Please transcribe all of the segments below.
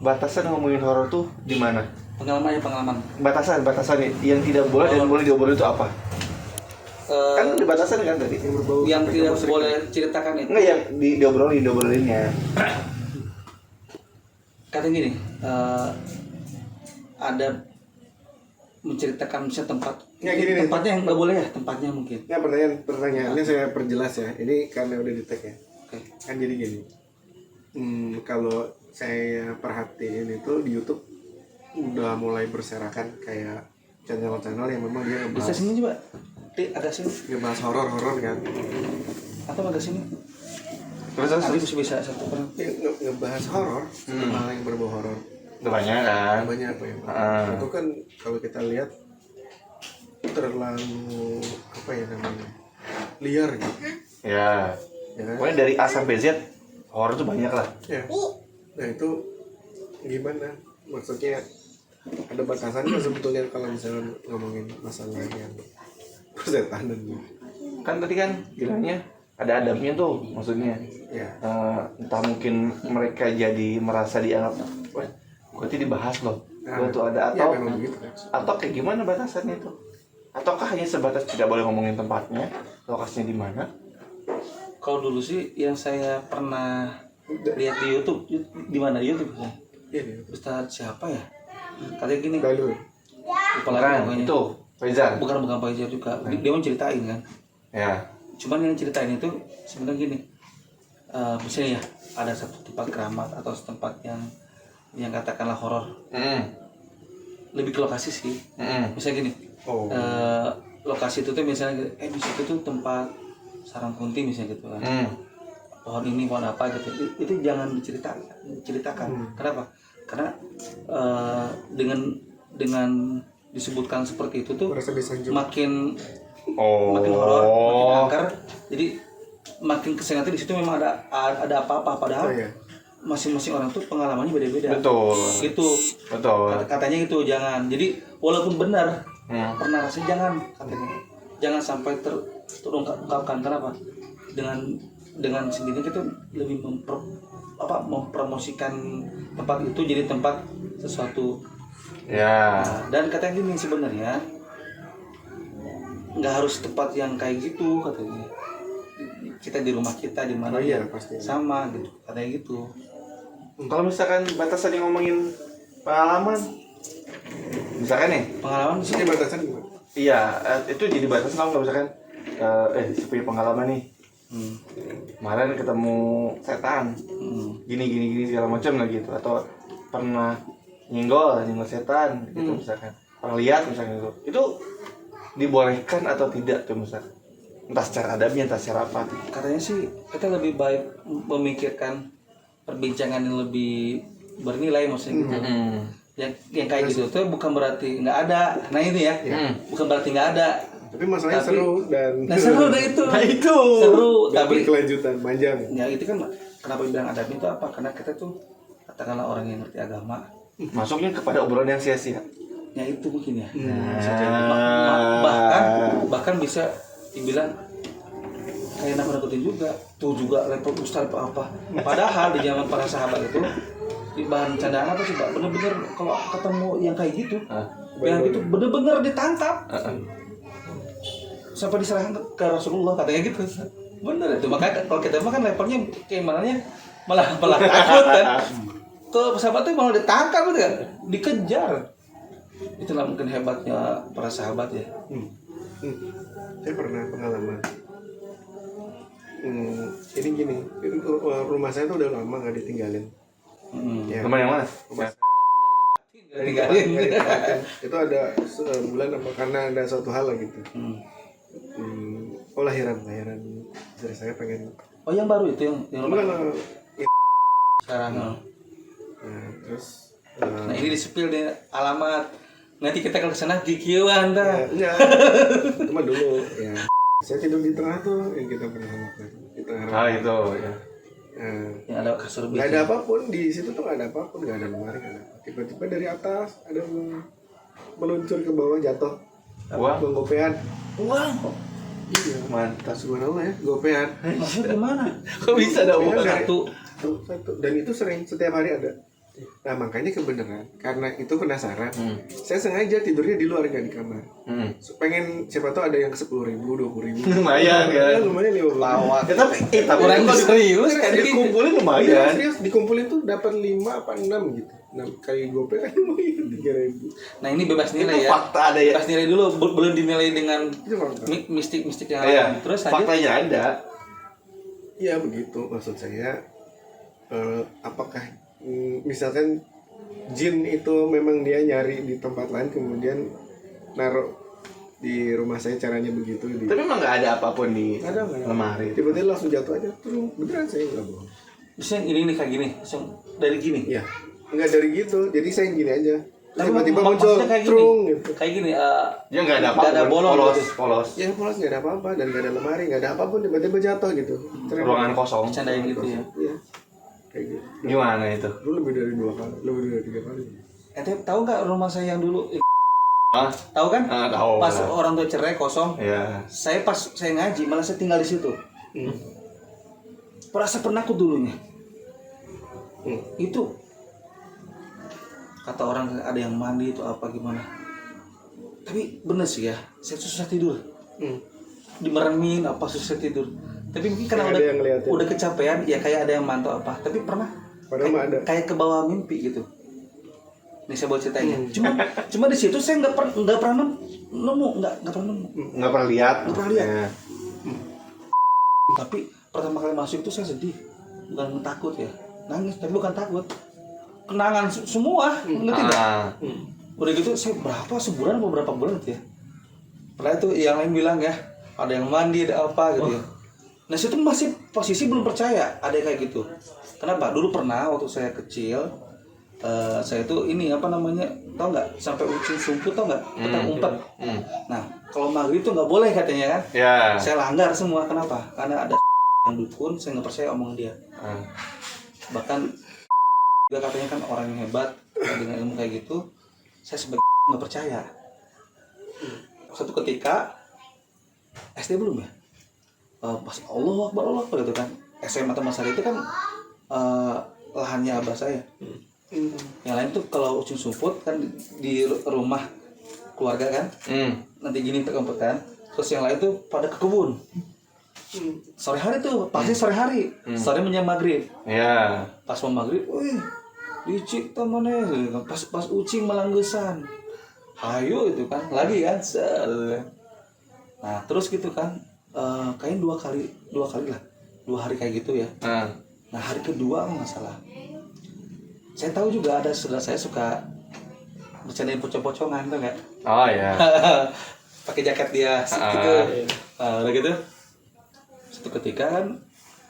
batasan ngomongin horor tuh di mana? Pengalaman. Batasan yang tidak boleh dan boleh diobrolin itu apa? Kan ada batasan kan tadi yang tidak boleh ceritakan itu. Enggak, yang diobrolinnya. Katanya gini, ada menceritakan misalnya tempat. Ya, gini, tempatnya yang nggak boleh ya, tempatnya mungkin. Ya, pertanyaannya saya perjelas ya. Ini karena udah di tag ya. Oke. Kan jadi gini. Kalau saya perhatiin itu di YouTube udah mulai berserakan kayak channel-channel yang memang dia Bisa ngebahas, sini coba. Agak sini. ngebahas horor kan. Atau agak sini. Terus Bisa satu orang. Ya, ngebahas horor, hal yang berbau horor. banyak kan? Banyak apa ya? Itu kan kalau kita lihat terlalu apa ya namanya? Liar gitu. Ya. Ya kan? Pokoknya dari A sampai Z horor tuh banyak lah. Ya. Nah, itu gimana? Maksudnya ada batasan nggak sebetulnya kalau misalnya ngomongin masalah yang persetanan gitu? Kan tadi kan bilangnya ada adabnya tuh, maksudnya Ya. entah mungkin mereka jadi merasa dianggap, wah berarti dibahas loh, gua tuh ada, Ya, atau memang begitu kan. atau kayak gimana batasannya itu? Ataukah hanya sebatas tidak boleh ngomongin tempatnya, lokasinya di mana? Kalau dulu sih yang saya pernah lihat di YouTube, di mana YouTube ya? Iya, iya. Ustaz siapa ya? Katanya gini, Lalu lupa lagi Bukan, pokoknya. itu Faizal. Bukan Pak Faizal juga. Dia mau ceritain kan. Ya. Cuman yang ceritain itu sebenarnya gini. Misalnya ya ada satu tempat keramat atau tempat yang katakanlah horor. Lebih ke lokasi sih. Misalnya gini. oh, Lokasi itu tuh misalnya di situ tuh tempat sarang kunti misalnya gitu kan. Pohon ini pohon apa gitu. Itu jangan diceritakan. Kenapa? Karena dengan disebutkan seperti itu tuh merasa disanjung. makin horor, makin angker. Jadi makin kesana tuh di situ memang ada apa-apa, padahal Oh, iya. masing-masing orang tuh pengalamannya beda-beda. Betul. Gitu. Betul. Katanya gitu, jangan. Jadi walaupun benar pernah rasanya jangan, katanya. Jangan sampai terungkapkan. Kenapa? Dengan sendirinya kita lebih mempromosikan tempat itu jadi tempat sesuatu. Ya. Nah, dan katanya gini sebenarnya nggak harus tempat yang kayak gitu, katanya. Kita di rumah kita di mana Oh, iya, ya pasti. sama gitu, katanya gitu. Kalau misalkan batasan yang ngomongin pengalaman, misalkan nih, Pengalaman Ini batasan gimana? iya, itu jadi batasan kalau misalkan saya punya pengalaman nih, kemarin ketemu setan, gini segala macam lah gitu, atau pernah nyenggol setan gitu misalkan, pernah lihat misalkan itu dibolehkan atau tidak tuh misalkan, entah secara adabnya entah secara apa. Katanya sih kita lebih baik memikirkan perbincangan yang lebih bernilai, maksudnya gitu. Yang kayak gitu tuh bukan berarti nggak ada. Nah ini ya, bukan berarti nggak ada. Tapi masalahnya Tapi- seru dan Nah seru deh itu. Nah, itu. Seru. dan Tapi berkelanjutan panjang. ya itu kan kenapa bilang adab itu apa? Karena kita tuh katakanlah orang yang ngerti agama. Masuknya kepada obrolan yang sia-sia. Ya itu mungkin ya. Bisa jadi. Bahkan bisa dibilang kayak nakut-nakutin juga. Tuh juga level ustaz apa. Padahal di zaman para sahabat itu di bahan candaan apa sih Pak? Bener-bener kalau ketemu yang kayak gitu, yang itu bener-bener ditangkap. Sampai diserahkan ke Rasulullah, katanya gitu. Bener itu. Makanya kalau kita mah kan levelnya keimanannya malah takut kan. Kalau sahabat itu malah ditangkap gitu kan, dikejar. Itulah mungkin hebatnya para sahabat ya. Saya pernah pengalaman. Ini gini, rumah saya tuh udah lama nggak ditinggalin. Ya. Teman yang mana? Tinggalin. Itu ada sebulan apa karena ada suatu hal lah gitu. Oh lahiran istri saya pengen. Oh yang baru itu yang rumah Enggak, sekarang. nah, terus Nah ini disepil deh alamat. Nanti kita kalau kesana kikiuan ya, dah. enggak, cuma dulu ya. Saya tidur di tengah tuh yang kita pernah lakukan di tengah. Itu ya. Nah, Yang ada kasur nggak biasa. ada apapun di situ tuh, nggak ada apapun, nggak ada lemari, nggak ada. Tiba-tiba dari atas ada yang meluncur ke bawah, jatuh. Wah. Bang gopean. Uang. Iya. Mantap. Subhanallah ya, gopean. Maksudnya gimana? Kok bisa ada uang? Dari- Satu. Satu. Dan itu sering setiap hari ada. Nah makanya kebenaran karena itu penasaran, saya sengaja tidurnya di luar nggak di kamar. Pengen siapa tahu ada yang 10.000, 20.000. Lumayan kan? Lumayan 50. Lawak. Ya, tapi Orang kalau serius kayak gitu. dikumpulin Iya, lumayan. serius dikumpulin tuh dapat 5 apa 6 gitu. 6 kali GoPay kan lumayan 3.000. Nah ini bebas nilai Itu ya. fakta ada ya. Bebas nilai dulu, belum dinilai dengan Itu fakta. mistik yang Iya. lain. Terus lanjut. Faktanya ada. Ya begitu maksud saya. Apakah misalkan jin itu memang dia nyari di tempat lain kemudian naruh di rumah saya caranya begitu di Tapi emang nggak ada apapun di ada lemari. tiba-tiba langsung jatuh aja terus beneran saya nggak bohong. Bisa ini nih kayak gini, langsung dari gini. Iya nggak dari gitu jadi saya gini aja Tapi tiba-tiba muncul maksudnya kayak gini. trung gitu. Kayak gini, Ya nggak ada nggak ada apapun. bolong Polos, gitu. polos. Ya polos nggak ada apa-apa dan nggak ada lemari nggak ada apapun tiba-tiba jatuh gitu. Ruangan kosong. Bercandain gitu ya. Iya kayak gitu. Gimana itu? Dulu lebih dari 2 kali lebih dari 3 kali. Ente tahu nggak rumah saya yang dulu? Ah, Tahu kan? tahu. Pas orang tua cerai kosong. Ya. Saya ngaji malah saya tinggal di situ. Perasa penakut dulunya. Itu kata orang ada yang mandi itu apa gimana. Tapi bener sih ya, saya susah tidur. Dimerengin apa susah tidur. Tapi mungkin karena Kayak ada yang ngeliatin. udah kecapean ya kayak ada yang mantau apa. Tapi pernah Padahal mah ada. kayak ke bawah mimpi gitu. Nih saya bawa ceritanya. Cuma di situ saya nggak pernah nemu. Nggak pernah lihat. Nggak pernah lihat. Ya. Tapi pertama kali masuk itu saya sedih, bukan takut ya, nangis tapi bukan takut, kenangan semua, ngerti nggak? Udah gitu saya sebulan atau berapa bulan itu ya. Pernah itu yang lain bilang ya, ada yang mandi ada apa gitu ya. Nah situ masih posisi belum percaya ada kayak gitu. Kenapa? Dulu pernah waktu saya kecil, saya tuh ini apa namanya, tau nggak sampai ucing sumput tau nggak, petak umpet. Nah kalau maghrib tuh nggak boleh katanya kan. Ya. Saya langgar semua. Kenapa? Karena ada yang dukun, saya nggak percaya omongan dia. Bahkan juga katanya kan orang yang hebat dengan ilmu kayak gitu, saya sebagai nggak percaya. Suatu ketika SD belum ya, pas Allah Akbar gitu kan, SMA atau Masari itu kan lahannya abah saya. Yang lain tuh kalau ucing sumput kan di rumah keluarga kan, nanti gini terkumpul kan. Terus yang lain tuh pada ke kebun. Sore hari tuh pasti sore hari, sore menjelang maghrib. Ya. Pas mau maghrib, wih, licik temennya, pas ucing melanggesan, ayo itu kan, lagi kan, nah terus gitu kan, kayaknya dua kali lah, 2 hari kayak gitu ya. Nah hari kedua nggak salah, saya tahu juga ada saudara saya suka bercandain pocong-pocongan tuh nggak? Oh ya. Pakai jaket dia, gitu, udah gitu. Satu ketika kan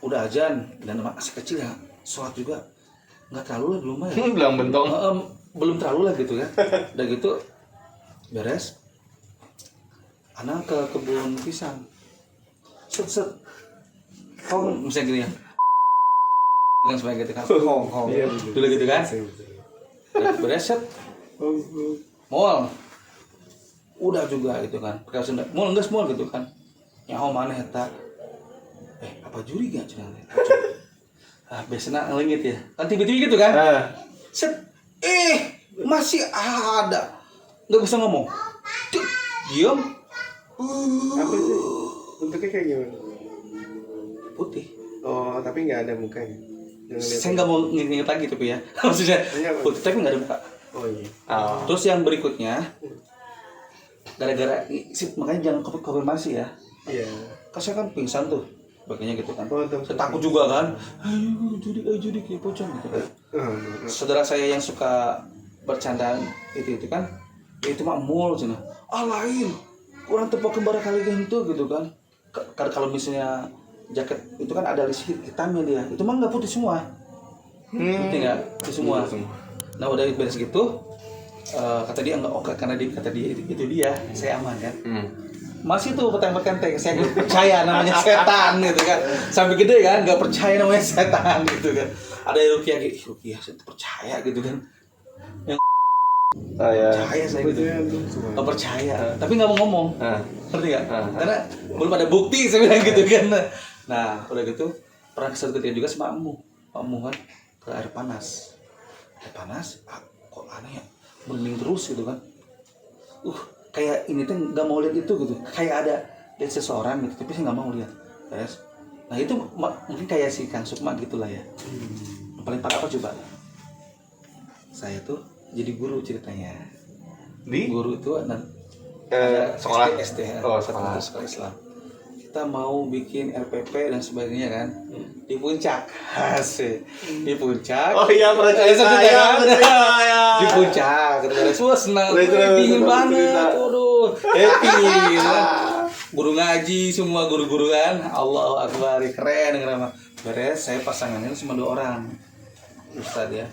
udah azan dan masih kecil ya, sholat juga nggak terlalu lah belum ya. Bilang bentong. Belum terlalu lah gitu kan. Udah gitu beres, anak ke kebun pisang, set kong misalnya gini ya, kan sebagai gitu kan, kong dulu gitu kan. Beres set, mall udah juga gitu kan, pakai Sunda mall enggak mall gitu kan, nyaho mana eta apa juri gak cenah biasanya ngelengit ya kan tiba-tiba gitu kan, set masih ada nggak bisa ngomong, diam. Apa sih bentuknya kayak gimana? Putih. Oh tapi nggak ada mukanya. Saya nggak mau nginget lagi tapi ya maksudnya putih tapi nggak ada muka. Oh iya. Terus yang berikutnya gara-gara makanya jangan konfirmasi ya. Iya. Kan saya kan pingsan tuh bagainya gitu kan. Saya Saya takut juga kan. Ayo judi kayak pocong gitu kan. Saudara saya yang suka bercanda itu kan, itu mah mall cina. Lain. Kurang tepuk kembar kali gitu kan. Kalau misalnya jaket itu kan ada list hitamnya dia. Itu mah nggak putih semua. Putih nggak? Putih semua. Nah udah beres gitu. Kata dia enggak oke karena kata dia itu dia, saya aman kan. Masih tuh petang-petang saya nggak percaya namanya setan gitu kan, sampai gede kan nggak percaya namanya setan gitu kan. Ada yang rukiah saya percaya gitu kan, yang percaya saya gitu, nggak percaya tapi nggak mau ngomong, ngerti nggak? Karena belum ada bukti saya bilang gitu kan. Nah udah gitu pernah kesal ketika juga sama makmu kan ke air panas panas, kok aneh ya, merinding terus gitu kan. Kayak ini tuh nggak mau lihat itu gitu, kayak ada lihat seseorang gitu, tapi saya nggak mau lihat. Beres. Nah itu mungkin kayak si Kang Sukma gitulah ya. Yang paling parah apa coba? Saya tuh jadi guru ceritanya. Di Guru itu ada sekolah SD, sekolah Islam. Kita mau bikin RPP dan sebagainya kan di puncak. Asik. Di puncak. Oh iya, pernah cerita ya. Di puncak kita semua senang, Terus, dingin terus, banget, cerita. waduh, happy kan. Guru ngaji semua guru-guru kan, Allahu Akbar, keren nama. Beres, saya pasangannya cuma 2 orang, Ustadz ya,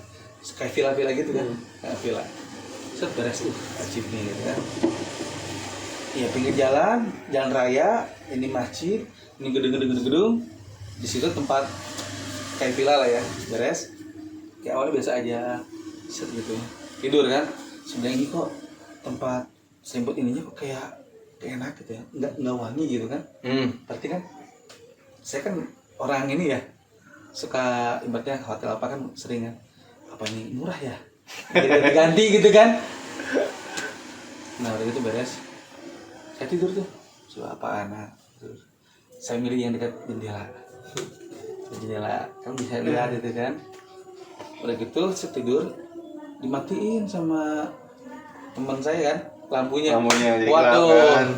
kayak villa-villa gitu kan, kayak villa. Set beres, ajib nih gitu kan. Iya pinggir jalan raya, ini masjid, ini gedung. Di situ tempat kayak villa lah ya, beres. Kayak awalnya biasa aja, set gitu, tidur kan. Sebenarnya ini kok tempat selimut ininya kok kayak enak gitu ya, nggak wangi gitu kan. Berarti kan, saya kan orang ini ya, suka ibaratnya hotel apa kan sering kan, apa ini murah ya, ganti gitu kan. Nah udah gitu beres. Saya tidur tuh, coba apaan? Nah, saya milih yang dekat jendela, kan bisa lihat itu kan. Udah gitu saya tidur, dimatiin sama teman saya kan lampunya jadi waduh gelap, kan?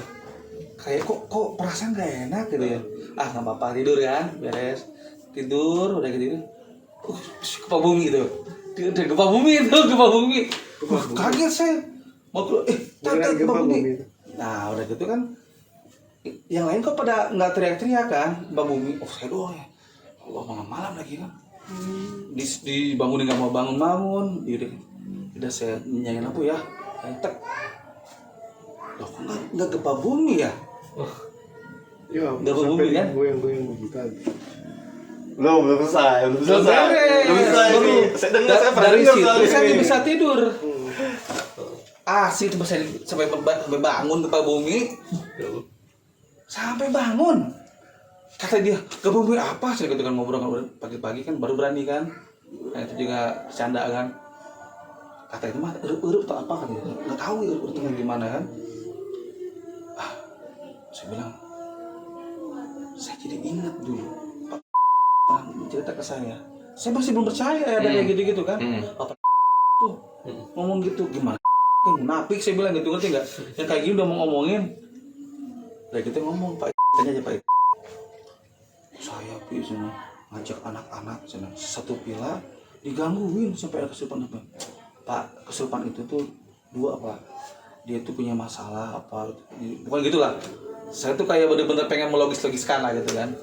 Kayak kok perasaan gak enak gitu ya. Nggak apa-apa, tidur kan, beres tidur. Udah gitu gempa bumi itu, gempa bumi. Kaget saya, mau gempa bumi. Nah udah gitu kan, yang lain kok pada nggak teriak-teriak kan, gempa bumi. Saya doang ya, Allah malam lagi kan, dibangunin nggak mau bangun. Udah saya nyanyiin lampu ya, entek. Loh kok nggak gempa bumi ya? Ya, Gempa bumi kan? Goyang-goyang begitu. belum selesai. Baru Saya dengar, saya pernah dari dengar situ soal saya ini. bisa tidur. Asik tuh sampai bangun gempa bumi. Sampai bangun. Kata dia, gempa bumi apa? Saya gitu kan ngobrol pagi-pagi kan baru berani kan. Nah, itu juga bercanda kan. Kata itu mah erup atau apa kan? Nggak tahu ya erup gimana kan. Saya bilang, saya jadi ingat dulu Pak pernah cerita ke saya. Saya masih belum percaya ada kayak gitu-gitu kan. Apa tuh ngomong gitu gimana? Kayak munafik saya bilang gitu, ngerti nggak? Yang kayak gini udah mau ngomongin. Udah gitu ngomong Pak, tanya aja Pak. Saya sana ngajak anak-anak sana satu villa digangguin sampai ada kesurupan apa? Pak, kesurupan itu tuh 2 apa? Dia tuh punya masalah apa? Bukan gitulah. Saya tuh kayak bener-bener pengen melogis-logiskan lah gitu kan.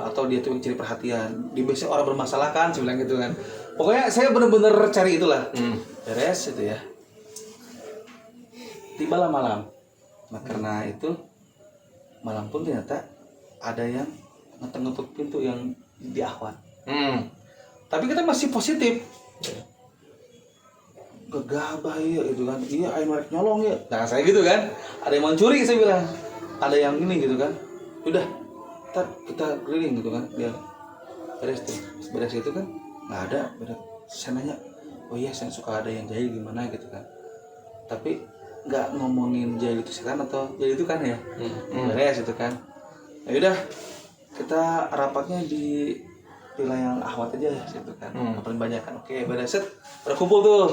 Atau dia tuh mencari perhatian. Di biasanya orang bermasalah kan, saya bilang gitu kan. Pokoknya saya bener-bener cari itulah. Beres itu ya. Tibalah malam. Nah karena itu malam pun ternyata ada yang ngetuk pintu yang di Ahwat. Tapi kita masih positif. Gegabah ya itu kan. Iya ayo mereka nyolong ya. Nah saya gitu kan. Ada yang mencuri saya bilang. Ada yang ini gitu kan. Udah ntar kita keliling gitu kan. Dia beres tuh. Beres itu kan nggak ada. Beres. Saya nanya, oh iya saya suka ada yang jahil gimana gitu kan. Tapi nggak ngomongin jahil itu sekarang atau jahil itu kan ya. Beres itu kan. Ya udah kita rapatnya di wilayah Ahwat aja ya situ kan. Paling banyak kan. Oke beres set. Berkumpul tuh.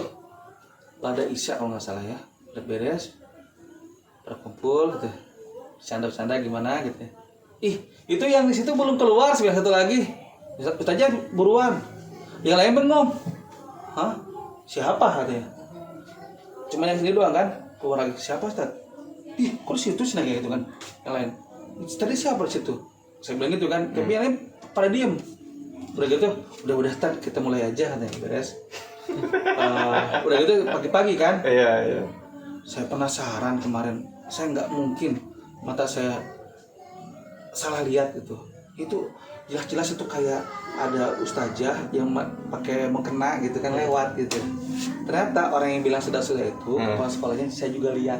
Lada Isya kalau nggak salah ya. Udah beres. Berkumpul gitu. Bercanda-bercanda gimana gitu ya. Itu yang di situ belum keluar, sebenarnya satu lagi. Kita aja buruan. Yang lain bengong. Hah? Siapa katanya? Cuma yang sendiri doang kan? Keluar lagi. Siapa Ustaz? Kok di situ sih kayak gitu kan? Yang lain. Tadi siapa di situ? Saya bilang gitu kan. Tapi yang lain pada diem. Udah gitu, udah Ustaz, kita mulai aja katanya. Beres. Udah gitu pagi-pagi kan? Iya. Saya penasaran kemarin. Saya nggak mungkin mata saya salah lihat gitu. Itu jelas-jelas itu kayak ada ustazah yang pakai mukena gitu kan lewat gitu. Ternyata orang yang bilang sudah itu kepala sekolahnya saya juga lihat.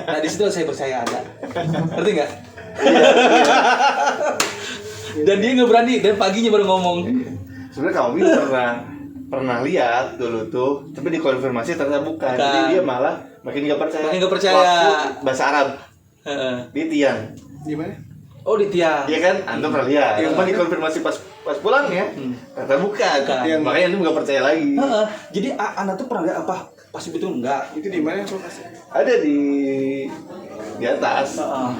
Nah di situ saya percaya ada. Ngerti nggak? Dan dia nggak berani dan paginya baru ngomong. Sebenarnya kami pernah pernah lihat dulu tuh, tapi dikonfirmasi ternyata bukan. Bukan. Jadi dia malah makin nggak percaya. Makin nggak percaya. Waktu bahasa Arab Heeh. di tiang, Di mana? Oh di tiang. iya kan? Antum pernah lihat. Iya. Cuma dikonfirmasi pas pulang ya, ternyata bukan. Bukan. Makanya antum nggak percaya lagi. Heeh. Jadi Anda tuh pernah lihat apa? Pasti betul enggak? Itu di mana lokasinya? Ada di atas. Heeh.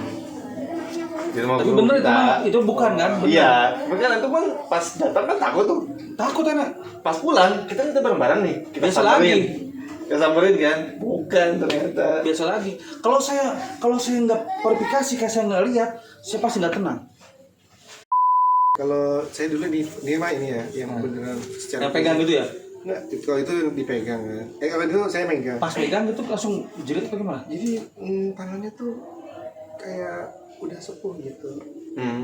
Di rumah Tapi guru bener kita. itu bukan kan? Bener. Iya, makanya antum kan pas datang kan takut tuh. Takut enak. Pas pulang kita bareng-bareng nih, kita Biasa samperin. lagi. Kita samperin kan, bukan ternyata. Biasa lagi. Kalau saya nggak verifikasi, kayak saya nggak lihat, saya pasti nggak tenang. Kalau saya dulu di mah ini ya, yang beneran secara Yang pegang gitu ya? Enggak, kalau itu dipegang kan. Kalau itu saya megang. Pas pegang gitu langsung jerit apa gimana? Jadi tangannya tuh kayak udah sepuh gitu.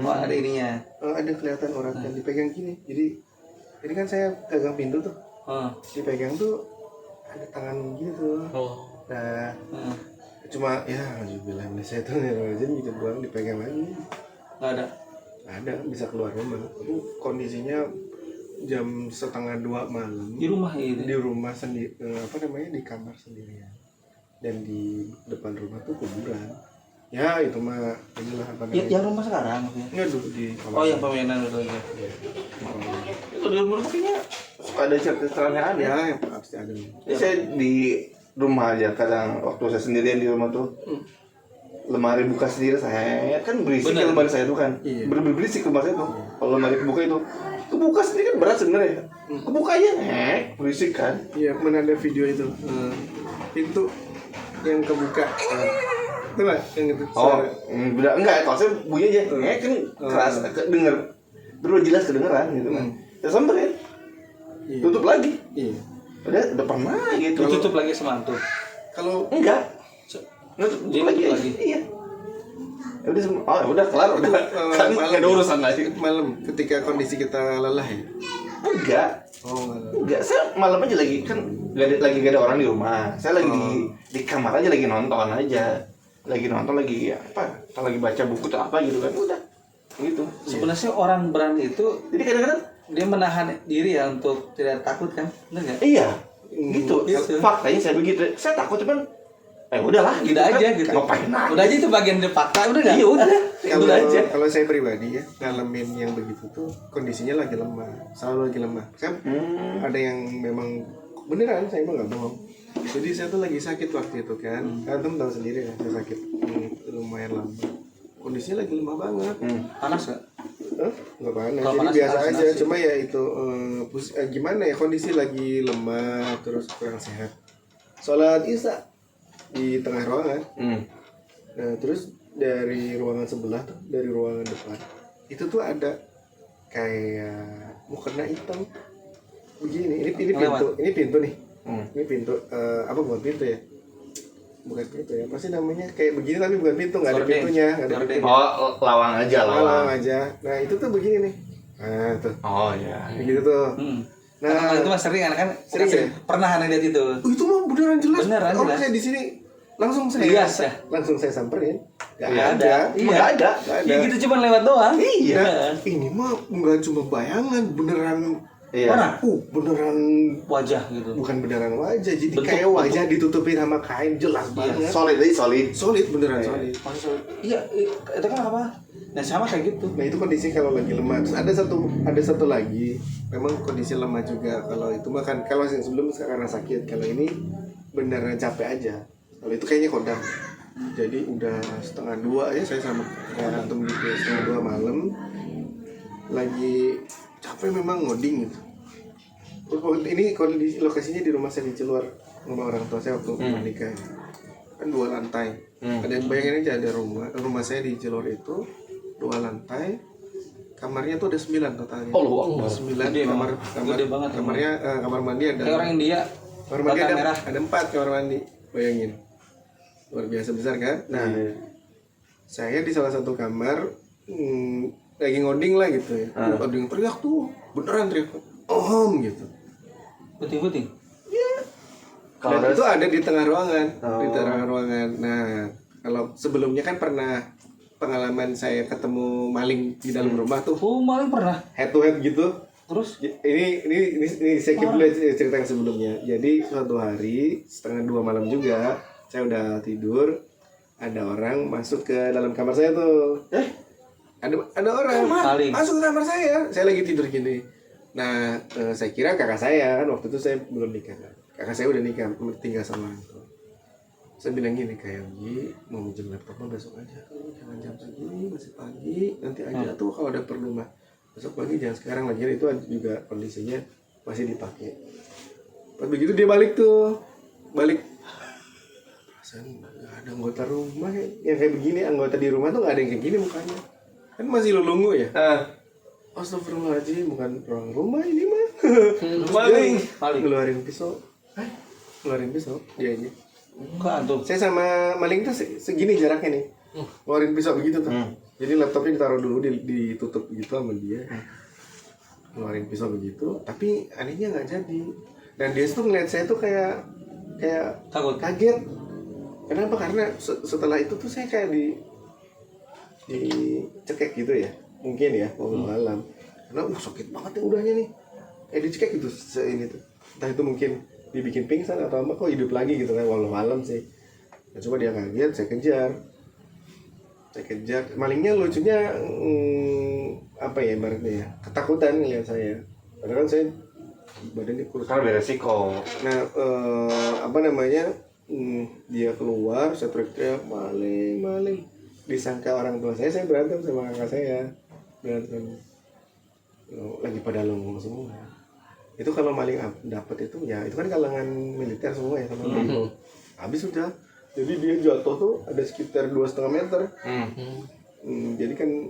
Oh ada ininya. Ada kelihatan orang yang dipegang gini. Jadi kan saya pegang pintu tuh. Dipegang tuh ada tangan gini tuh. Oh. Nah, cuma ya alhamdulillah saya tuh gitu doang dipegang lagi. Nggak ada. Ada bisa keluar rumah. Itu kondisinya jam 1:30 malam. Di rumah itu. Di rumah sendiri, di kamar sendirian. Dan di depan rumah tuh kuburan. Ya itu mah inilah apa Ya, namanya. yang rumah sekarang maksudnya. Enggak dulu di kamar. Oh yang pemainan itu aja. Itu di rumah kayaknya suka ada cerita-ceritanya ada. Ya, yang pasti ada. Saya di rumah aja kadang waktu saya sendirian di rumah tuh. Lemari buka sendiri saya kan berisik ya lemari saya tuh kan. Iya. Berisik lemari saya tuh. Kalau lemari kebuka itu kebuka sendiri kan berat sebenarnya. Kebuka aja berisik kan. Iya, mana ada video itu. Pintu yang kebuka. Itu lah yang itu. Oh, enggak, kalau saya bunyi aja. Kan keras denger. Terus jelas kedengeran gitu kan. Ya samperin. Iya. Tutup lagi. Iya. Udah pernah gitu. Tutup lagi sama antum. Kalau Enggak. Dia lagi. tutup lagi. Iya. Ya udah udah kelar udah. Kan enggak ada urusan lagi. malam ketika kondisi kita lelah ya. Enggak. Oh, malam. Enggak, saya malam aja lagi kan gak ada orang di rumah. Saya lagi di kamar aja lagi nonton aja. Lagi nonton lagi apa? Kalau lagi baca buku atau apa gitu kan udah. Gitu. Sebenarnya orang berani itu Jadi kadang-kadang dia menahan diri ya untuk tidak takut kan? Benar nggak? iya. Gitu. Gitu. Faktanya saya begitu. Saya takut cuman udahlah gitu Udah aja kan. gitu. Ngapain lagi? Udah aja itu bagian dari fakta udah nggak? Iya udah. Kalau Udah aja. kalau saya pribadi ya ngalamin yang begitu tuh kondisinya lagi lemah, selalu lagi lemah. Saya ada yang memang beneran saya emang nggak bohong. Jadi saya tuh lagi sakit waktu itu kan. Antum tahu sendiri ya, saya sakit lumayan lama. Kondisinya lagi lemah banget. Panas nggak? Nggak panas, Kalau jadi panas, biasa panas aja. nasi. Cuma ya itu gimana ya kondisi lagi lemah terus kurang sehat. Sholat isya di tengah ruangan. Nah terus dari ruangan sebelah tuh, dari ruangan depan itu tuh ada kayak mukena hitam begini. Ini pintu nih. Ini pintu apa bukan pintu ya? Bukan pintu ya. Pasti namanya kayak begini tapi bukan pintu, nggak ada Gorden. pintunya, nggak ada Gorden. pintunya. Oh, lawang aja, Lawang aja. Nah itu tuh begini nih. Nah tuh, Oh iya. begitu tuh. Nah, itu mas sering kan? Sering ya? Pernah anak lihat itu. Itu mah beneran jelas. Beneran Orang jelas. saya di sini langsung Lias ya? langsung saya samperin. Gak Iya, ada. Iya. Nggak ada. Gak ada. Ya gitu cuma lewat doang. Iya. Nah, ini mah nggak cuma bayangan, beneran. Iya. Mana? Beneran Wajah gitu. bukan beneran wajah, jadi Bentuk- kayak wajah ditutupin sama kain jelas banget. Solid aja solid. Solid beneran Iya. solid. Iya, itu kan apa? Nah sama kayak gitu. Nah itu kondisi kalau lagi lemah. Terus ada satu lagi, memang kondisi lemah juga. Kalau itu mah kan kalau yang sebelum karena sakit, kalau ini beneran capek aja. Kalau itu kayaknya kodam. Jadi udah 1:30 ya saya sama kayak antum gitu, 1:30 malam. Lagi capek memang ngoding gitu. Ini kondisi lokasinya di rumah saya di Ciluar, rumah orang tua saya waktu menikah. Kan 2 lantai. Ada bayangin aja ada rumah saya di Ciluar itu 2 lantai. Kamarnya tuh ada 9 totalnya. Allah. 9 Gede kamar banget. Gede banget. kamarnya kamar mandi ada. Kayak orang India. Kamar mandi Batang ada, merah. ada 4 kamar mandi. Bayangin. Luar biasa besar kan? Nah, saya di salah satu kamar lagi ngoding lah gitu ya. Ada yang teriak tuh, beneran teriak. Gitu. Puting-puting. Kalau Dan ada- itu ada di tengah ruangan, di Oh. tengah ruangan. Nah, kalau sebelumnya kan pernah pengalaman saya ketemu maling di dalam rumah tuh, Oh maling pernah. head to head gitu. Terus Ini saya keep dulu cerita yang sebelumnya. Jadi suatu hari 1:30 malam juga saya udah tidur, ada orang masuk ke dalam kamar saya tuh. Ada orang masuk ke kamar saya. Saya lagi tidur gini. Nah, saya kira kakak saya kan waktu itu saya belum nikah. Kakak saya udah nikah, tinggal sama orang tua. Saya bilang gini, kayak mau minjem laptopnya besok aja. Jangan jam segini, masih pagi. Nanti aja tuh kalau ada perlu mah. Besok pagi jangan sekarang lagi, itu juga kondisinya masih dipakai. Pas begitu dia balik perasaan nggak ada anggota rumah yang kayak begini. Anggota di rumah tuh nggak ada yang kayak gini mukanya, kan masih lulungu ya. Astagfirullahaladzim, bukan orang rumah ini mah. maling Ngeluarin pisau dia aja. enggak antum. Saya sama maling tuh segini jaraknya nih, ngeluarin pisau begitu tuh. Jadi laptopnya ditaruh dulu, ditutup gitu sama dia, ngeluarin pisau begitu. Tapi anehnya nggak jadi. Dan dia tuh ngeliat saya tuh kayak kaget. Kenapa? Karena setelah itu tuh saya kayak dicekek gitu ya, mungkin ya, malam. Karena sakit banget ya udahnya nih, kayak dicekek gitu ini tuh. Entah itu mungkin dibikin pingsan atau apa, kok hidup lagi gitu kan, malam sih. Nah, coba dia kaget, saya kejar. Malingnya lucunya apa ya ibaratnya ya, ketakutan ngeliat saya. Padahal kan saya badannya kurus. Karena beresiko. Nah, dia keluar, saya teriak-teriak maling. Disangka orang tua saya berantem sama kakak saya. Lagi pada lengong semua. Itu kalau maling dapat itu ya, itu kan kalangan militer semua ya sama ibu. Habis sudah. Jadi dia jatuh tuh ada sekitar 2,5 meter. Jadi kan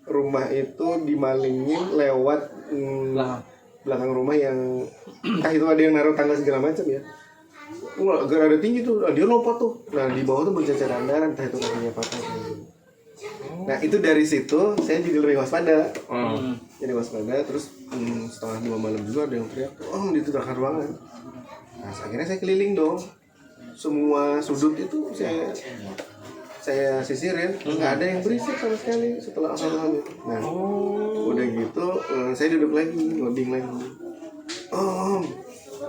rumah itu dimalingin lewat belakang rumah yang entah itu ada yang naruh tangga segala macam ya. Agak ada tinggi tuh, dia lompat tuh. Nah di bawah tuh berceceran darah, entah itu kakinya patah. Nah itu dari situ saya jadi lebih waspada. Jadi waspada, terus 1:30 malam juga ada yang teriak, itu terakar banget. Nah akhirnya saya keliling dong, semua sudut itu saya sisirin, nggak ada yang berisik sama sekali setelah hal-hal itu. Nah udah gitu saya duduk lagi, ngoding lagi.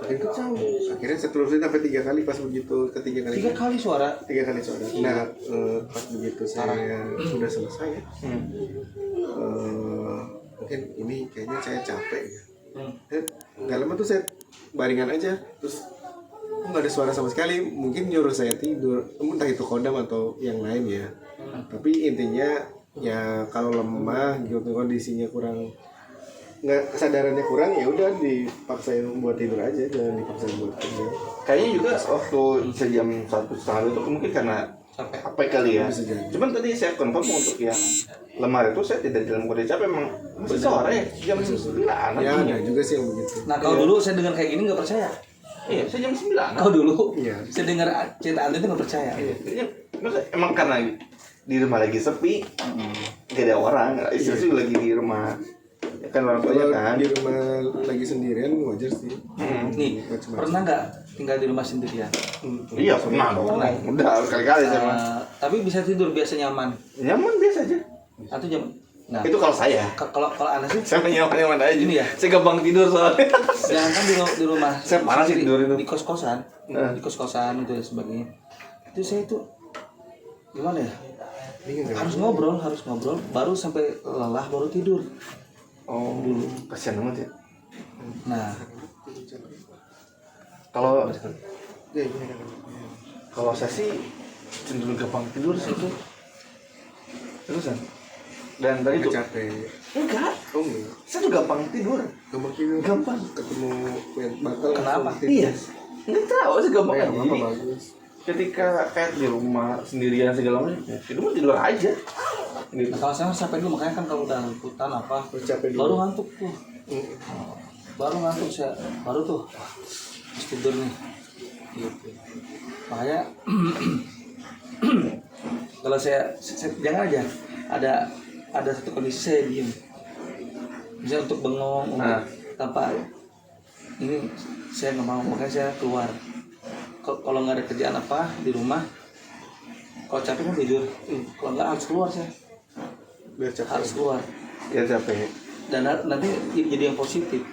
Makin kacau. Akhirnya saya terusin sampai 3 kali. Pas begitu ketiga kali. 3 kali suara. Nah pas begitu saya sudah selesai ya. Mungkin ini kayaknya saya capek ya. Nggak lama tuh saya baringan aja, terus nggak ada suara sama sekali. Mungkin nyuruh saya tidur, entah itu kodam atau yang lain ya. Tapi intinya ya kalau lemah gitu, kondisinya kurang, nggak kesadarannya kurang, ya udah dipaksain buat tidur aja, jangan dipaksain buat kerja. Kayaknya juga waktu sejam 1,5 itu mungkin karena capek kali ya. Cuman tadi saya confirm untuk yang lemah itu saya tidak dalam kondisi capek, emang masih sore jam 9. Ya ada juga sih yang begitu. Nah kalau dulu saya dengar kayak gini nggak percaya. Iya, saya jam 9. Kalau dulu saya dengar cerita Anda itu nggak percaya. Iya, emang karena di rumah lagi sepi, gak ada orang, istri juga lagi di rumah. Ya kan orang tuanya kan. Di rumah lagi sendirian wajar sih. Nih, pernah nggak tinggal di rumah sendirian? Iya, pernah dong. Udah kali-kali saya mah. Tapi bisa tidur biasa nyaman. Nyaman biasa aja. Atau jam. Nah, itu kalau saya. Kalau Anda sih Saya nyaman aja. Ini ya. Saya gampang tidur soalnya. jangan kan di rumah. Saya panas sih tidur itu. Di kos-kosan. Di kos-kosan itu dan sebagainya. Itu saya itu gimana ya? Harus ngobrol baru sampai lelah baru tidur. Oh, dulu kasihan banget ya. Nah, kalau saya sih cenderung gampang tidur sih itu. Terusan. Dan tadi tuh capek. Enggak. Saya tuh gampang tidur. Gampang ketemu batal. Kenapa? Iya. Enggak tahu sih gampang aja. Bagus. Ketika kayak di rumah sendirian segala macam, tidur aja. Nah, kalau saya sampai dulu, makanya kan kalau udah hutan apa baru ngantuk tuh. Baru ngantuk saya, baru tuh harus tidur nih gitu. Makanya kalau saya jangan aja ada satu kondisi saya diem, bisa untuk bengong tanpa ini saya nggak mau, makanya saya keluar. Kalau nggak ada kerjaan apa di rumah, kalau capek kan tidur, kalau nggak harus keluar saya. Biar capek. Harus keluar. Ya capek. dan nanti jadi yang positif.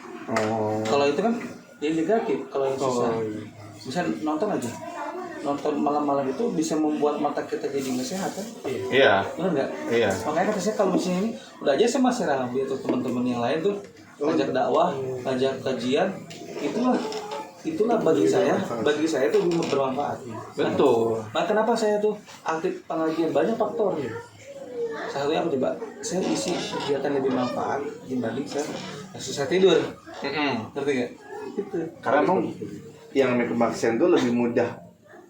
Kalau itu kan jadi negatif. Kalau yang susah, bisa nonton aja. Nonton malam-malam itu bisa membuat mata kita jadi nggak sehat kan? Iya. Benar nggak? Iya. Makanya kata saya kalau misalnya ini udah aja sama si Rambi atau teman-teman yang lain tuh ngajak dakwah, ngajak kajian, itulah bagi saya itu bermanfaat. Betul. Nah, kenapa saya tuh aktif pengajian? Banyak faktor. Salah satunya apa coba? Saya isi kegiatan lebih manfaat dibanding saya susah tidur. Ngerti nggak? Gitu. Karena emang yang namanya kemaksiatan itu lebih mudah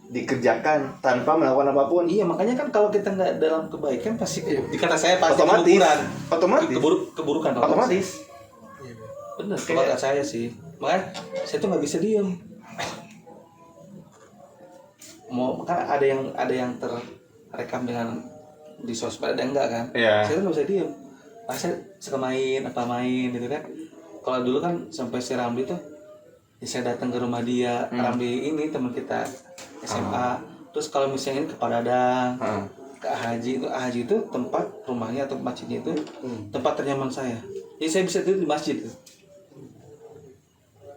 dikerjakan tanpa melakukan apapun. Iya, makanya kan kalau kita nggak dalam kebaikan pasti dikata saya pasti otomatis keburukan otomatis. Bener, kalau kata saya sih. Makanya saya tuh nggak bisa diem. Mau kan ada yang terrekam dengan di sosmed, ada enggak kan? Iya. Saya tuh nggak bisa diem. Saya suka main gitu kan. Kalau dulu kan sampai si Ramli tuh, ya saya datang ke rumah dia. Ramli ini teman kita SMA. Terus kalau misalnya ini ke Padadang, ke Haji itu tempat rumahnya atau masjidnya itu tempat ternyaman saya. Jadi saya bisa tidur di masjid.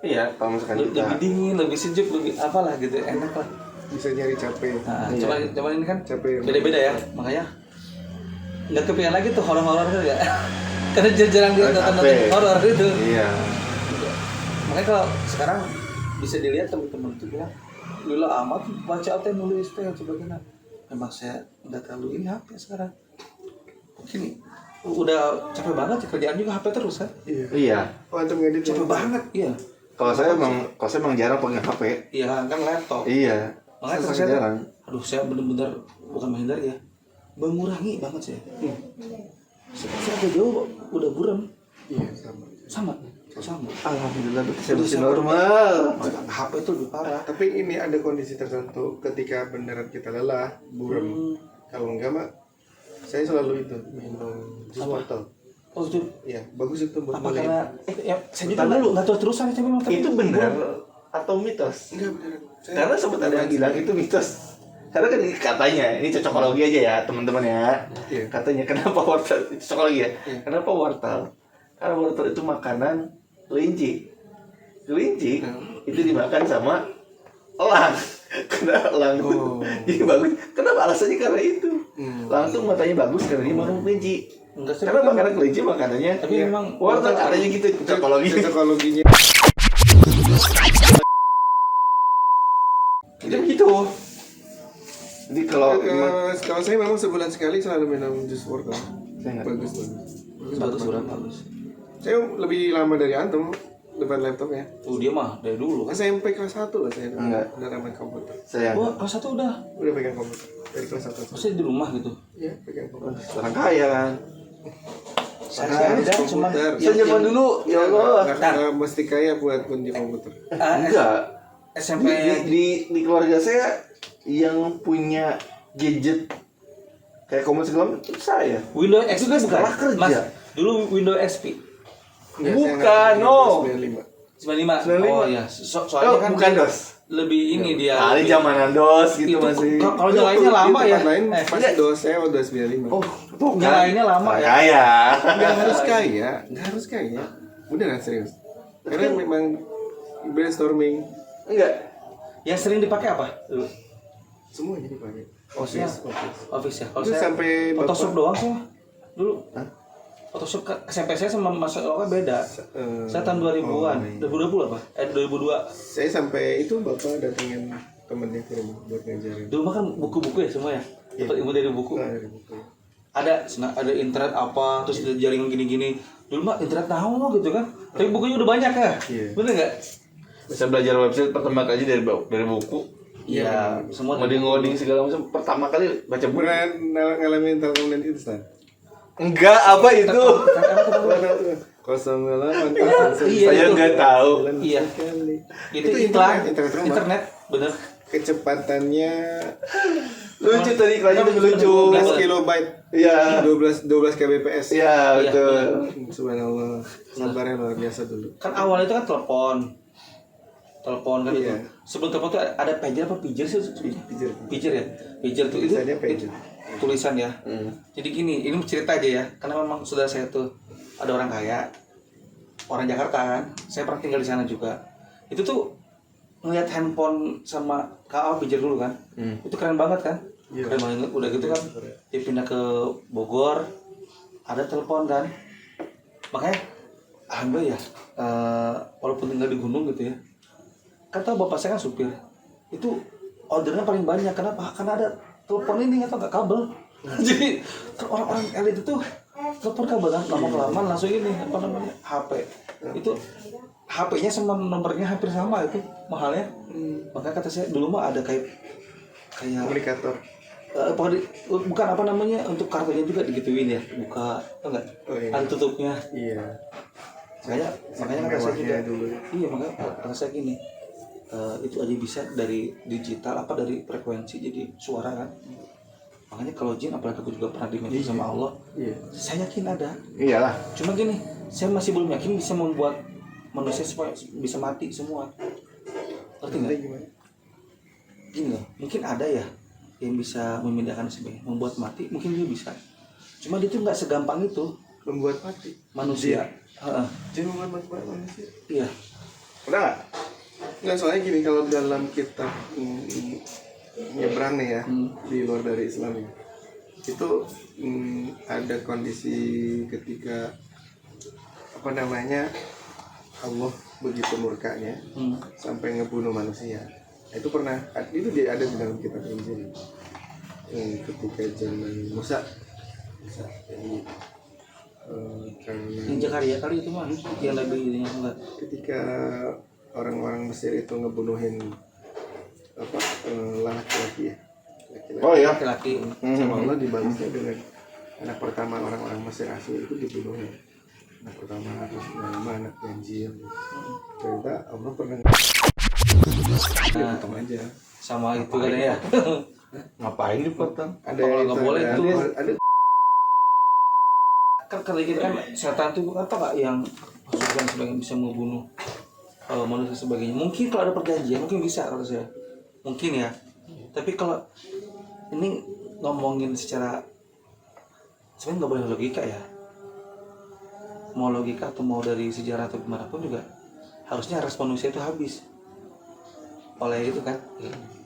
Iya, kalau misalkan kita Lebih dingin, lebih sejuk, lebih apalah gitu, enak lah. Bisa nyari capek. Nah, cuman ini kan Capek. beda-beda ya, makanya nggak kepengen lagi tuh horor-horor gitu ya. Karena jarang dia nonton horor itu. Iya. Makanya kalau sekarang bisa dilihat teman-teman tuh bilang, lila amat baca apa nulis teh coba gini. Memang saya nggak terlalu ini HP sekarang. Mungkin udah capek banget kerjaan juga HP terus kan. Iya. Oh, antum ngedit Capek banget, iya. Kalau saya emang jarang pegang HP. Iya kan laptop. Iya. Makanya Saya terus saya, jarang. aduh saya benar-benar bukan menghindar ya, mengurangi banget saya. Saya agak jauh udah buram. Iya, sama. Alhamdulillah saya masih normal. HP itu lebih parah. Tapi ini ada kondisi tertentu ketika beneran kita lelah, buram. Kalau enggak mah saya selalu itu minum jus wortel. Oh itu Iya, bagus itu buat apa balik. karena saya juga dulu nggak tahu terusan tapi memang Itu benar atau mitos? Enggak beneran. Karena sempat ada yang bilang itu mitos. Karena kan katanya, ini cocokologi aja ya teman-teman ya. Iya. Katanya kenapa wortel, itu cocokologi ya. Kenapa wortel? Karena wortel itu makanan kelinci. Kelinci itu dimakan sama elang. Karena elang itu jadi bagus. Kenapa alasannya? Karena itu. Elang tuh matanya bagus karena dia makan kelinci. enggak sih. Karena makanan kelinci makanannya. Tapi memang wortel katanya gitu cocokologinya. Itu gitu. Jadi kalau kalau saya memang sebulan sekali selalu minum jus wortel. Bagus. bagus. Saya lebih lama dari antum depan laptop ya. Dia mah dari dulu kan. SMP kelas 1 lah saya. Enggak. Udah main komputer. saya Kelas 1 udah. Udah pegang komputer dari kelas 1. Maksudnya di rumah gitu. Iya, pegang komputer. orang kaya kan. Saya ada cuma Saya zaman dulu, ya Allah. Nggak mesti kaya buat kunci komputer. Enggak. SMP Di keluarga saya yang punya gadget kayak komputer segala macam itu saya. Windows XP Itu kan bukan? setelah kerja. Mas, dulu Windows XP Enggak, Bukan, saya nggak no. 95. 95. Oh iya, soalnya kan bukan DOS. lebih ini dia. Kali zamanan DOS gitu Itu masih. kalau nyalainnya lama Di ya. tempat lain Eh, pas DOS saya udah 95. Oh, tuh kan. nyalainnya lama ya. Kaya. Nggak harus kaya, nggak harus kaya. Beneran serius. Karena memang brainstorming Enggak. Yang sering dipakai apa? Dulu. semuanya dipakai. Office ya. Kalau Itu saya sampai Photoshop doang sih dulu. Photoshop SMP saya sama Mas Oka beda. Saya tahun 2000-an. 2020 apa? 2002. Saya sampai itu bapak datengin temennya ke rumah buat ngajarin. Dulu mah kan buku-buku ya semua ya. Dapat ilmu dari buku. Nah, dari buku. Ada internet apa, terus ada jaringan gini-gini. Dulu mah internet tahu gitu kan. Tapi bukunya udah banyak ya. Bener nggak? Saya belajar website pertama kali dari buku. Iya, semua ngoding segala macam pertama kali baca buku. Pernah ngalamin Telkomnet instan? Enggak, apa itu? 08 Saya nggak tahu. Iya. Itu internet rumah. internet, bener. Kecepatannya Lucu tadi iklannya lebih lucu. 12 kilobyte. Iya. 12 kbps. Iya, betul. Subhanallah. Sabarnya luar biasa dulu. Kan awalnya itu kan telepon kan Iya. itu. Sebelum telepon tuh ada pager apa piger sih? Piger ya. Piger tuh Tulisannya pager. tulisan ya. Jadi gini, ini cerita aja ya. Karena memang saudara saya tuh ada orang kaya, orang Jakarta kan, saya pernah tinggal di sana juga. Itu tuh ngeliat handphone sama KA pijar dulu kan, itu keren banget kan, keren banget. Udah gitu kan, dia pindah ke Bogor, ada telepon kan, makanya alhamdulillah ya, walaupun tinggal di gunung gitu ya, kan tahu bapak saya kan supir, itu ordernya paling banyak. Kenapa? Karena ada telepon ini atau nggak kabel. Jadi orang-orang elit itu telepon kabel kan, lama-kelamaan langsung ini apa namanya HP. Itu HP-nya sama nomornya hampir sama, itu mahalnya. Makanya kata saya dulu mah ada kayak komunikator. Bukan apa namanya, untuk kartunya juga digituin ya, buka atau enggak? Oh, iya. Ada tutupnya. Iya. Makanya kata saya juga dulu. iya, makanya kata saya gini, itu aja bisa dari digital apa dari frekuensi jadi suara kan. Makanya kalau jin, apalagi aku juga pernah diminta sama Allah, saya yakin ada. Iyalah. Cuma gini, saya masih belum yakin bisa membuat manusia supaya bisa mati semua. Ngerti nggak? Gini loh, mungkin ada ya yang bisa memindahkan sebagai membuat mati, mungkin dia bisa. Cuma dia tuh nggak segampang itu Membuat mati manusia. jin membuat mati manusia. Iya. Udah nggak? Nggak, soalnya gini, kalau dalam kitab nyebrang nih ya, di luar dari Islam ini, itu ada kondisi ketika apa namanya, Allah begitu murkanya sampai ngebunuh manusia. Itu pernah, itu dia ada di dalam kitab Injil, ketika zaman Musa. Jadi karena Yang Zakaria kali itu mah yang nabi yang enggak. ketika orang-orang Mesir itu ngebunuhin apa laki-laki ya, Oh iya. Laki-laki. sama Allah dibalasnya dengan anak pertama orang-orang Mesir asli itu dibunuh. Anak pertama terus nama anak ganjil. Ternyata Allah pernah potong aja. Sama itu kan ya. Ngapain dipotong? Ada Kalau yang nggak itu, boleh itu. ada Kan kalau gitu kan setan itu apa nggak yang masukkan sebagai bisa membunuh manusia sebagainya. Mungkin kalau ada perjanjian mungkin bisa, kalau saya mungkin ya. Tapi kalau ini ngomongin secara sebenarnya nggak boleh logika ya. Mau logika atau mau dari sejarah atau gimana pun juga harusnya ras manusia itu habis oleh itu kan.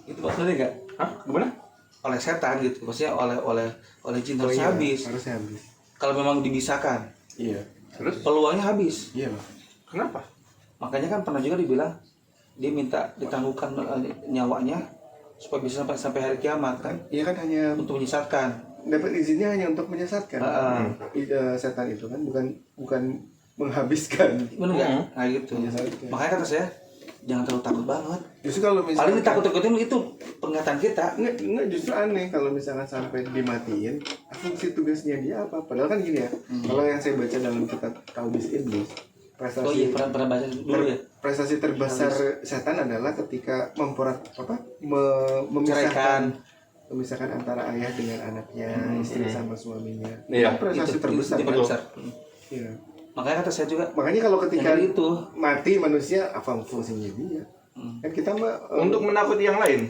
Itu maksudnya nggak? Hah? Gimana? Oleh setan gitu. Maksudnya oleh jin harusnya habis. Harusnya habis. Kalau memang dibisakan. Iya. Terus? Peluangnya habis. Iya, Bang. Kenapa? Makanya kan pernah juga dibilang dia minta ditangguhkan nyawanya supaya bisa sampai hari kiamat kan, Iya kan, hanya untuk menyesatkan. dapat izinnya hanya untuk menyesatkan. Setan itu kan bukan menghabiskan. Bener nggak? Nah gitu. Menyesatkan. Makanya kata saya jangan terlalu takut banget. Justru kalau Paling misalkan ditakut-takutin itu pernyataan kita. Enggak, justru aneh kalau misalkan sampai dimatiin, fungsi tugasnya dia apa? Padahal kan gini ya, kalau yang saya baca dalam kitab Talbis Iblis, prestasi Oh iya, pernah baca dulu ya. prestasi terbesar setan adalah ketika memisahkan antara ayah dengan anaknya, istri sama suaminya. Iya. Itu prestasi terbesar. Itu terbesar. Iya. Makanya kata saya juga Makanya kalau ketika yang itu mati manusia, apa fungsinya dia? Kan kita mah Untuk menakuti yang lain.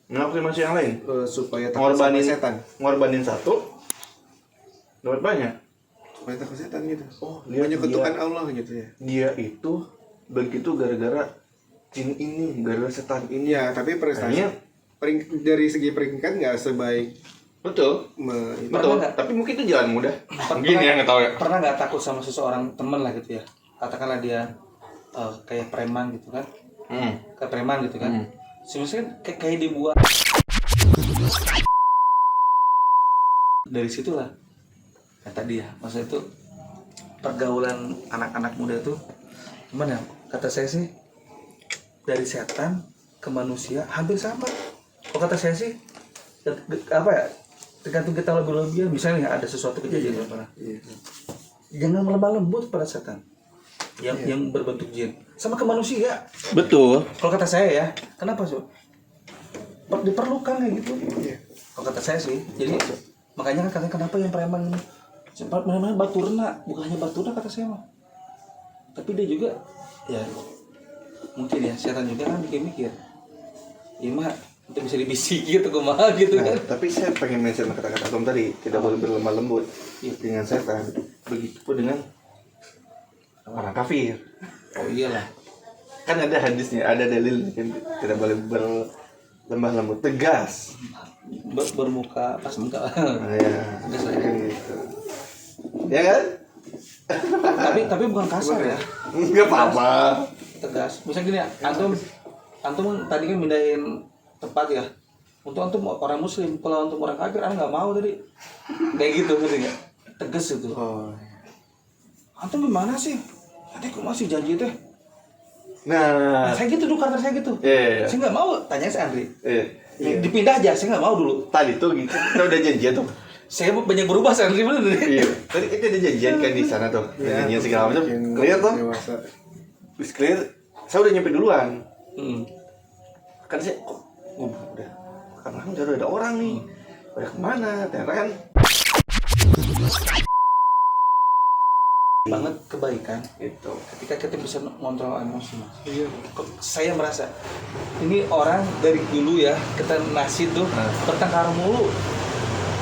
Menakuti manusia yang lain. supaya takut sama Ngorbanin setan. Ngorbanin satu, dapat banyak. Supaya takut setan gitu. Oh, Menyekutukan Allah gitu ya. Dia itu begitu gara-gara jin ini, gara-gara setan ini. Iya, tapi prestasi dari segi peringkat nggak sebaik Betul. Betul. nggak? Tapi mungkin itu jalan mudah. Gini ya, nggak tahu ya. Pernah nggak takut sama seseorang teman lah gitu ya? Katakanlah dia kayak preman gitu kan? Kayak preman gitu kan? Sebenarnya kayak dibuat dari situlah kata dia. Masa itu pergaulan anak-anak muda itu gimana? Kata saya sih dari setan ke manusia hampir sama. Oh kata saya sih apa ya? Tergantung kita lebih-lebihan. Misalnya ada sesuatu kejadian yang pernah. Jangan lemah lembut pada setan yang berbentuk jin sama ke manusia. Betul. Kalau kata saya ya, kenapa sih? Diperlukan kayak gitu. Kalau kata saya sih, jadi makanya kan katanya kenapa yang preman ini sempat namanya Baturna, bukan hanya Baturna kata saya mah. Tapi dia juga ya mungkin ya setan juga kan mikir-mikir. Ya mah Itu bisa dibisiki atau kumaha gitu Nah, kan. tapi saya pengen mention kata-kata Tom tadi, tidak boleh berlemah lembut dengan setan. Begitupun dengan orang kafir. Oh iyalah. Kan ada hadisnya, ada dalil kan, tidak boleh berlemah lembut, tegas. Bermuka pas muka. Nah, ya, Tegas lah. kan gitu. Ya kan? tapi bukan kasar ya. Enggak apa-apa. Tegas. Misalnya gini ya, antum tadi kan mindahin tempat ya. Untuk antum orang muslim, kalau untuk orang kafir nggak mau tadi. Kayak gitu ngerti nggak? Tegas itu. Oh. Antum gimana sih? Nanti kok masih janji teh? Nah, Saya gitu dulu, karakter saya gitu. Iya. Saya nggak mau, tanya si Andri. Iya. Dipindah aja, saya nggak mau dulu. Tadi tuh gitu, kita udah janjian tuh. Saya banyak berubah si Andri bener nih. Iya. Tadi kita ada janjian kan di sana tuh. Ya, Janjian segala macam. bikin Clear tuh. dewasa. Terus clear. Saya udah nyampe duluan. Hmm. Kan saya kok udah karena kan udah ada orang nih. Pada kemana? Ternyata kan Banget kebaikan itu. ketika kita bisa mengontrol emosi, Mas. Iya. Saya merasa ini orang dari dulu ya kita nasi tuh bertengkar mulu.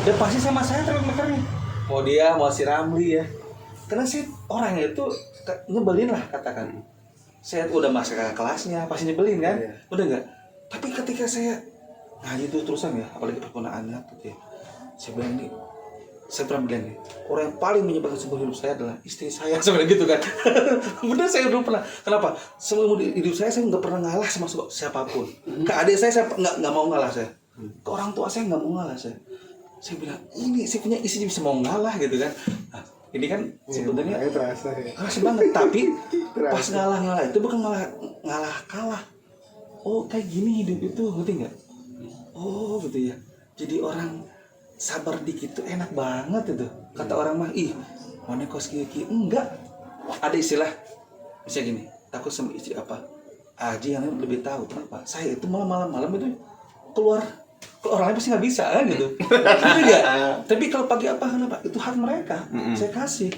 Dan pasti sama saya terus nih. Mau dia mau si Ramli ya. Karena sih orangnya itu nyebelin lah katakan. Saya udah masuk ke kelasnya pasti nyebelin kan? Iya. Udah enggak? Tapi ketika saya ngaji tuh terusan ya, apalagi pergunaannya tuh ya. Saya bilang nih, saya pernah bilang nih, orang yang paling menyebalkan seumur hidup saya adalah istri saya sebenarnya gitu kan. Bener saya dulu pernah. Kenapa? Seumur hidup saya nggak pernah ngalah sama siapapun. Ke adik saya nggak mau ngalah saya. Ke orang tua saya nggak mau ngalah saya. Saya bilang ini saya punya istri bisa mau ngalah gitu kan. Nah, ini kan sebenarnya Makanya terasa ya. keras banget. Tapi pas ngalah itu bukan ngalah kalah. Oh kayak gini hidup itu, ngerti nggak? Oh gitu ya. Jadi orang sabar dikit tuh enak banget itu. Kata orang mah, ih mana kos kiki. Enggak. Ada istilah misalnya gini, takut sama istri apa? Aji yang lebih tahu kenapa. Saya itu malam itu keluar ke orang lain pasti nggak bisa kan gitu. Gitu enggak? Tapi kalau pagi apa kenapa? Itu hak mereka. Saya kasih.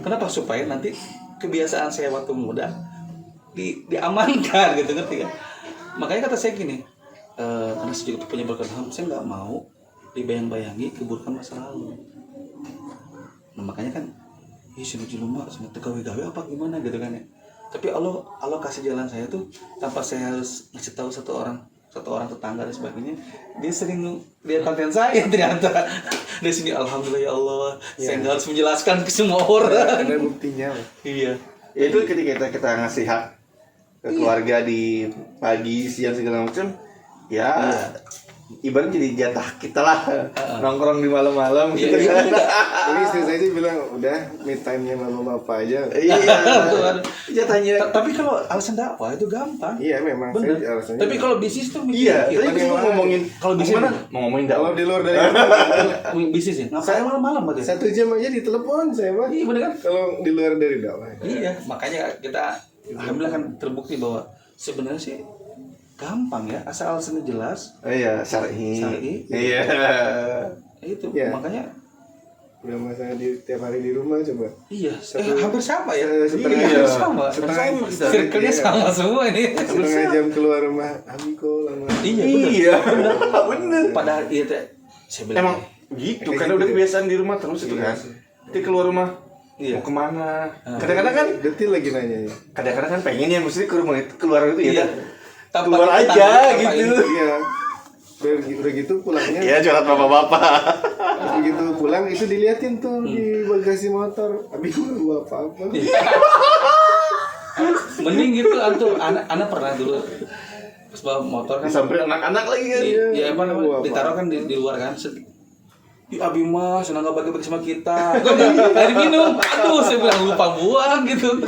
Kenapa? Supaya nanti kebiasaan saya waktu muda diamankan gitu, ngerti kan? Makanya kata saya gini, karena saya juga punya berkenan, saya nggak mau dibayang-bayangi keburukan masa lalu. Nah makanya kan, sini rumah, sini gawe-gawe apa gimana gitu kan ya. Tapi Allah kasih jalan saya tuh tanpa saya harus ngasih tahu satu orang tetangga dan sebagainya. Dia sering lihat konten saya ternyata. Dari sini alhamdulillah ya Allah, saya nggak harus menjelaskan ke semua orang. Ada buktinya loh. Iya. Ya itu ketika kita ngasih hak ke keluarga di pagi, siang segala macam, ya ibaratnya jadi jatah kita lah nongkrong di malam-malam gitu kan. Jadi istri saya sih bilang udah me time-nya mama bapak aja. Iya. Jatahnya. Tapi kalau alasan dakwah itu gampang. Iya memang. Bener. Saya alasannya. Tapi kalau bisnis tuh Iya, mikir. tadi kita mau ngomongin Kalau bisnis mana? Mau ngomongin kalau dakwah. di luar dari bisnis ya. Ngapain malam-malam berarti? 1 jam aja ditelepon saya mah. Iya bener kan? Kalau di luar dari dakwah. Iya, makanya kita alhamdulillah kan terbukti bahwa sebenarnya sih gampang ya, asal alasannya jelas. Iya, syar'i. Iya. Itu Iya. makanya Udah masa tiap hari di rumah coba. iya, hampir sama ya. setengah Iya, jam. sama. Setengah- Circle-nya sama semua ini. Setengah jam keluar rumah, Amiko lama. Iya, Iya. Bener. Padahal iya teh saya bilang Emang gitu, karena udah kebiasaan di rumah terus itu kan. Nanti keluar rumah Iya. mau kemana? Kadang-kadang kan, Detil lagi nanya ya. kadang-kadang kan pengen ya mesti ke rumah itu keluar itu ya. Iya. Tanpa Keluar kita aja tanpa gitu. ini. Iya. Udah gitu pulangnya. Iya, curhat bapak-bapak. Begitu pulang itu diliatin tuh di bagasi motor. Abi gua bawa apa-apa. Mending gitu antum anak pernah dulu pas bawa motor kan Disamperin anak-anak lagi kan. ya apa namanya ditaruh kan di luar kan Abi mah senang gak bagi-bagi sama kita. Air minum, aduh saya bilang lupa buang gitu.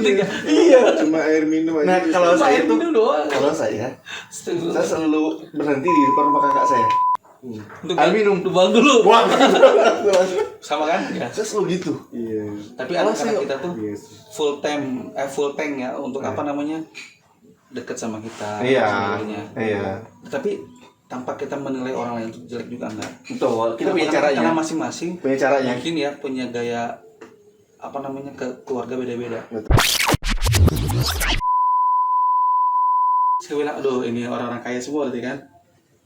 Iya. Cuma air minum aja. Nah, kalau Cuma saya air tuh, minum doang. kalau saya selalu berhenti di depan rumah kakak saya. Untuk Air minum. buang dulu. Wah, Sama kan? Ya. saya selalu gitu. Iya. Tapi Kalau anak-anak saya- kita tuh Yes. full tank ya untuk apa namanya deket sama kita. Iya. sebagainya. Iya. Tapi tanpa kita menilai orang lain itu jelek juga enggak. Betul. Kita punya Karena caranya. masing-masing Punya caranya. mungkin ya punya gaya apa namanya ke keluarga beda-beda. Saya bilang aduh ini orang-orang kaya semua berarti kan.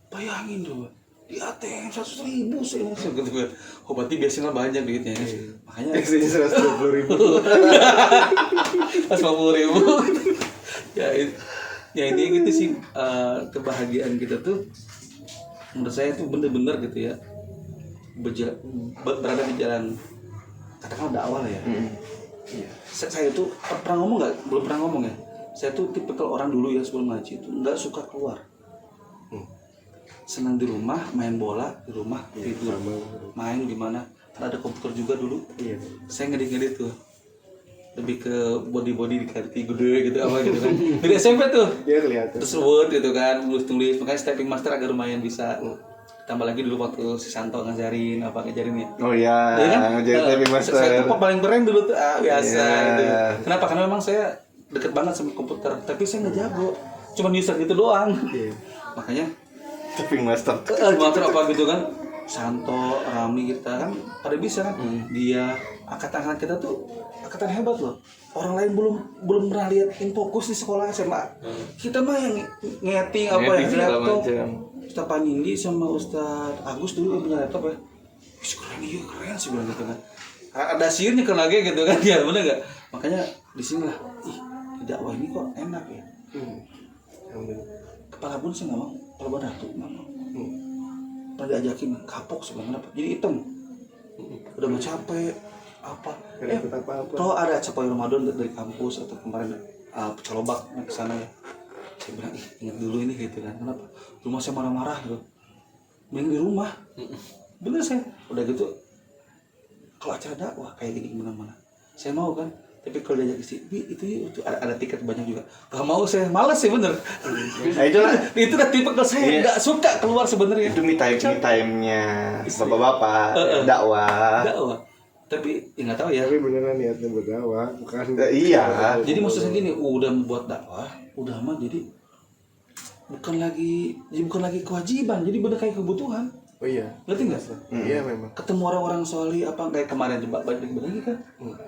Bayangin tuh, di ATM 100.000 sih gitu kan. Oh berarti biasanya banyak duitnya ya. Makanya Biasanya 120.000. 150.000. Ya ini gitu sih, kebahagiaan kita tuh menurut saya tuh bener-bener gitu ya, berada di jalan katakan dakwah lah ya. Saya tuh pernah ngomong nggak? Belum pernah ngomong ya. Saya tuh tipikal orang dulu ya sebelum ngaji itu nggak suka keluar. Senang di rumah, main bola di rumah, tidur, main di mana. Karena ada komputer juga dulu. Iya. Saya ngedit tuh. Lebih ke body di gede gitu apa gitu kan. Dari SMP tuh. Dia kelihatan. Terus Word gitu kan, tulis. Makanya typing master agak lumayan bisa. Tambah lagi dulu waktu si Santo ngajarin ya. Oh iya, kan? ngajarin typing master. Saya tuh paling keren dulu tuh, biasa gitu. Yeah. Kenapa? Karena memang saya deket banget sama komputer, tapi saya nggak jago. Cuma user gitu doang. Iya. Makanya Typing master. master apa gitu kan, Santo, Rami kita kan pada bisa kan. Dia angkatan kita tuh angkatan hebat loh. Orang lain belum pernah lihat Infokus di sekolah SMA. Kita mah yang ngeting apa ya, laptop. Ustaz Panindi sama Ustaz Agus dulu yang punya laptop ya. Wih, keren sih bilang gitu kan. Ada sihirnya kan lagi gitu kan, ya bener nggak? Makanya di sini lah, dakwah ini kok enak ya. Kepala bun sih nggak mau, kepala batu nggak mau. Pernah diajakin kapok sebenarnya, jadi hitam. Udah mau capek apa? Kalau ada acara Ramadan dari kampus atau kemarin Pecolobak ke sana ya. Saya bilang, ingat dulu ini gitu kan. Kenapa? Rumah saya marah-marah gitu. Mending di rumah. Bener saya. Udah gitu, kalau acara dakwah kayak gini gimana-mana. Saya mau kan. Tapi kalau diajak isi, itu ada tiket banyak juga. Gak mau saya, malas sih bener. Nah itulah. Itu udah tipe kalau saya nggak suka keluar sebenarnya. Itu me time-nya bapak-bapak dakwah. Tapi ya nggak tahu ya. Tapi beneran niatnya berdakwah, bukan. Iya. Jadi maksudnya gini, udah membuat dakwah, udah mah jadi bukan lagi kewajiban, jadi bener kayak kebutuhan. Oh iya. Ngerti nggak? Iya memang. Ketemu orang-orang solih apa kayak kemarin coba balik lagi kan.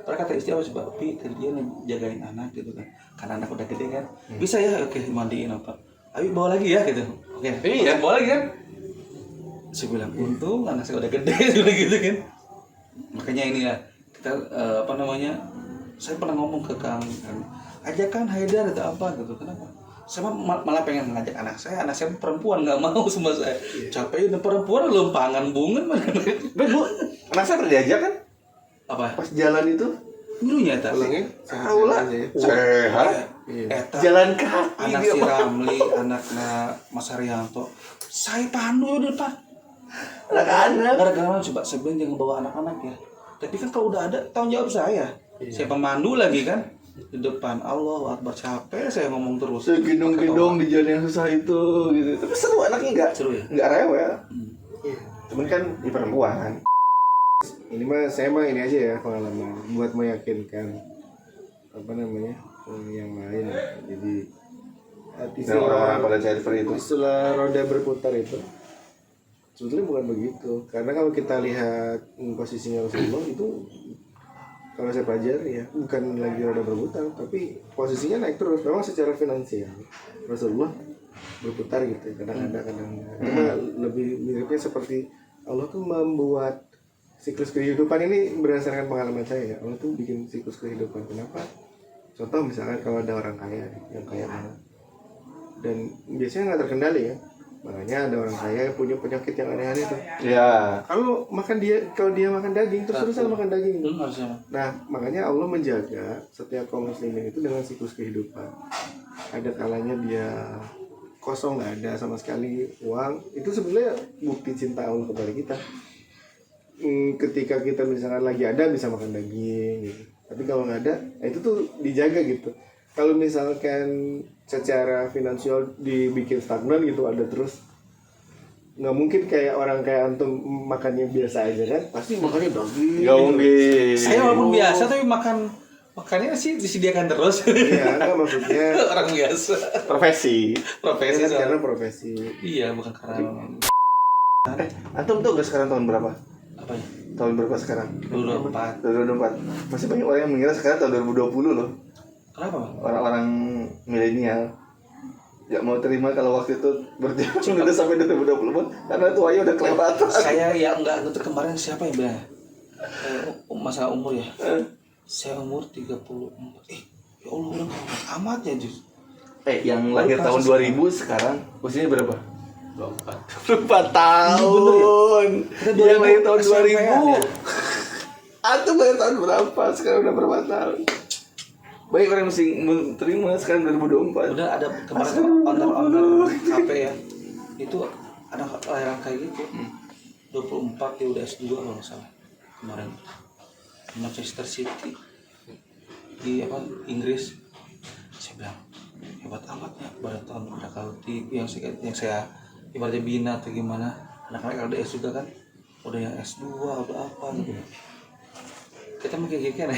Karena kata istri apa coba, dia jagain anak gitu kan. Karena anak udah gede kan. Bisa ya, oke mandiin apa. Ayo bawa lagi ya gitu. Oke. Iya, bawa lagi kan. Saya bilang untung anak saya udah gede udah gitu kan. Makanya ini ya kita saya pernah ngomong ke Kang ajakan Haidar atau apa gitu. Kenapa? Saya malah pengen ngajak anak saya perempuan nggak mau sama saya. Capek udah perempuan lempangan bunga mana. Bu, anak saya pernah diajak kan? Apa? Pas jalan itu Milunya tak? Pulangnya Aula sehat. Jalan kaki Anak dia. si Ramli, anaknya Mas Haryanto. Saya pandu di depan. Anak-anak. Gara-gara coba sebenarnya jangan bawa anak-anak ya. Tapi kan kalau udah ada tanggung jawab saya. Saya pemandu lagi kan. Di depan Allah Akbar, capek saya ngomong terus. Saya gendong-gendong di jalan yang susah itu gitu. Tapi seru anaknya enggak? Seru ya? Enggak rewel. Cuman kan di perempuan. Ini mah saya mah ini aja ya pengalaman buat meyakinkan yang lain ya. Jadi Dan orang-orang pada server itu. istilah roda berputar itu sebetulnya bukan begitu. Karena kalau kita lihat posisinya Rasulullah itu, kalau saya pelajari ya, bukan lagi roda berputar, tapi posisinya naik terus. Memang secara finansial Rasulullah berputar gitu, kadang ada kadang enggak. Cuma lebih miripnya seperti Allah tuh membuat siklus kehidupan ini berdasarkan pengalaman saya ya. Allah tuh bikin siklus kehidupan. Kenapa? Contoh misalkan kalau ada orang kaya yang kaya banget dan biasanya nggak terkendali ya, makanya ada orang kaya yang punya penyakit yang aneh-aneh tuh. Ya. Kalau dia makan daging terus-terusan makan daging. Harusnya. Nah, makanya Allah menjaga setiap kaum muslimin itu dengan siklus kehidupan. Ada kalanya dia kosong, nggak ada sama sekali uang. Itu sebenarnya bukti cinta Allah kepada kita. Ketika kita misalkan lagi ada bisa makan daging gitu. Tapi kalau nggak ada, itu tuh dijaga gitu. Kalau misalkan secara finansial dibikin stagnan gitu, ada terus, nggak mungkin kayak orang kayak antum makannya biasa aja kan, pasti makannya daging. Gak mungkin. Saya walaupun biasa tapi makannya sih disediakan terus. Iya, kan maksudnya Orang biasa. Profesi. Profesi kan soalnya. karena profesi. Iya, bukan karena Antum tuh sekarang tahun berapa? apa ya? Tahun berapa sekarang? 2024. 2024. Masih banyak orang yang mengira sekarang tahun 2020 loh. Kenapa, Bang? Orang-orang milenial. nggak mau terima kalau waktu itu berjalan udah sampai 2024 karena tuanya udah kelewatan. Saya ya enggak itu kemarin siapa yang bilang masalah umur ya. Saya umur 34. Ya Allah udah amat ya Jus. Yang lahir tahun 2000 sekarang usianya berapa? 24 tahun. Dia Yang lahir tahun SMP 2000. ya? Atau lahir tahun berapa? Sekarang udah berapa tahun? Baik orang mesti terima sekarang 2024. Udah ada kemarin owner HP ya. Itu ada lahiran kayak gitu. 24 dia udah S2 kalau nggak salah. Kemarin Manchester City di Inggris. Saya bilang hebat amat ya pada tahun kalau yang saya ibaratnya bina atau gimana anak-anak LDS juga kan udah yang S2 udah apa gitu. Kita mungkin kayak gini